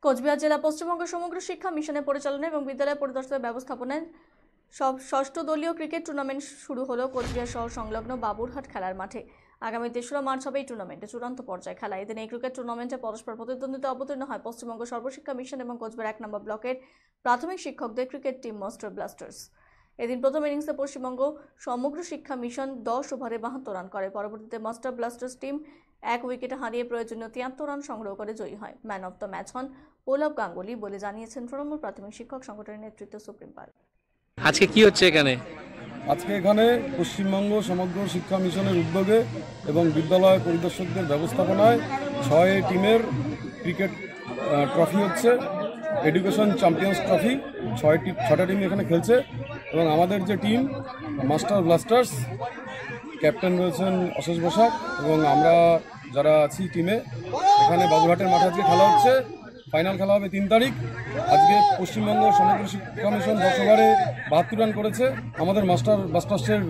কোচবিহার জেলা পশ্চিমবঙ্গ সমগ্র শিক্ষা মিশনের পরিচালনা এবং বিদ্যালয় পরিদর্শনের ব্যবস্থাপনায় সব ষষ্ঠ দলীয় ক্রিকেট টুর্নামেন্ট শুরু হলো কোচবিহার শহর সংলগ্ন বাবুরহাট খেলার মাঠে। আগামী ৩রা মার্চ হবে এই টুর্নামেন্টের চূড়ান্ত পর্যায়ে খেলা। এদিন এই ক্রিকেট টুর্নামেন্টে পরস্পর প্রতিদ্বন্দ্বিতা অবতীর্ণ হয় পশ্চিমবঙ্গ সর্বশিক্ষা মিশন এবং কোচবিহার ১ নম্বর ব্লকের প্রাথমিক শিক্ষকদের ক্রিকেট টিম মাস্টার ব্লাস্টার্স। এদিন প্রথম ইনিংসে পশ্চিমবঙ্গ সমগ্র শিক্ষা মিশন ১০ ওভারে ৭২ রান করে। পরবর্তীতে মাস্টার ব্লাস্টার্স টিম ১ উইকেটে হারিয়ে প্রয়োজনীয় ৭৩ রান সংগ্রহ করে জয়ী হয়। ম্যান অফ দ্য ম্যাচ হন পল্লব গাঙ্গুলি বলে জানিয়েছেন তৃণমূল প্রাথমিক শিক্ষক সংগঠনের নেতৃত্ব সুপ্রিম পাল। আজকে কি হচ্ছে এখানে? আজকে এখানে পশ্চিমবঙ্গ সমগ্র শিক্ষা মিশনের উদ্যোগে এবং বিদ্যালয় পরিদর্শকদের ব্যবস্থাপনায় ৬ টিমের ক্রিকেট ট্রফি হচ্ছে, এডুকেশন চ্যাম্পিয়ন্স ট্রফি। ৬টা টিম এখানে খেলছে এবং আমাদের যে টিম মাস্টার ব্লাস্টার্স, ক্যাপ্টেন রয়েছেন অশেষ বসাক এবং আমরা যারা আছি টিমে, এখানে বাবুরহাটের মাঠে আজকে খেলা হচ্ছে। ফাইনাল খেলা হবে ৩ তারিখ। আজকে পশ্চিমবঙ্গ সমগ্র শিক্ষা মিশন ১০ ওভারে ৭২ রান করেছে। আমাদের মাস্টার ব্লাস্টার্সের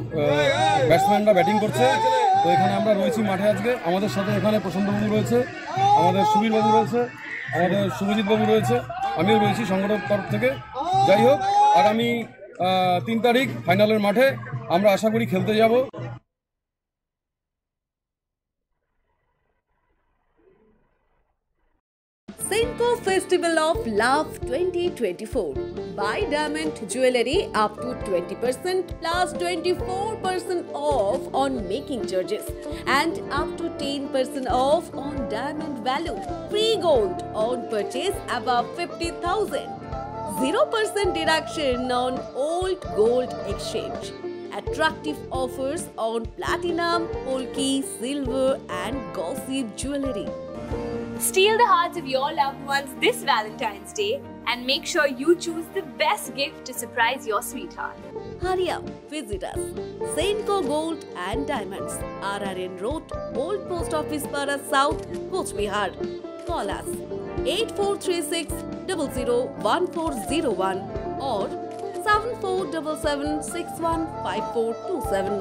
ব্যাটসম্যানরা ব্যাটিং করছে। তো এখানে আমরা রয়েছি মাঠে আজকে। আমাদের সাথে এখানে প্রশান্তবাবু রয়েছে, আমাদের সুবীরবাবু রয়েছে, আমাদের শুভজিৎবাবু রয়েছে, আমিও রয়েছি সংগঠক তরফ থেকে। যাই হোক, আগামী ৩ তারিখ ফাইনালের মাঠে আমরা আশা করি খেলতে যাব। Senco Festival of Love 2024. Buy diamond jewelry up to 20% plus 24% off on making charges and up to 10% off on diamond value. Free gold on purchase above 50,000. 0% deduction on old gold exchange. Attractive offers on platinum, polki, silver and gossip jewelry. Steal the hearts of your loved ones this Valentine's Day and make sure you choose the best gift to surprise your sweetheart. Hurry up, visit us. Senco Gold and Diamonds, RRN Road, Old Post Office Para South, Coachbihar. Call us 8436 001401 or 7477 615427.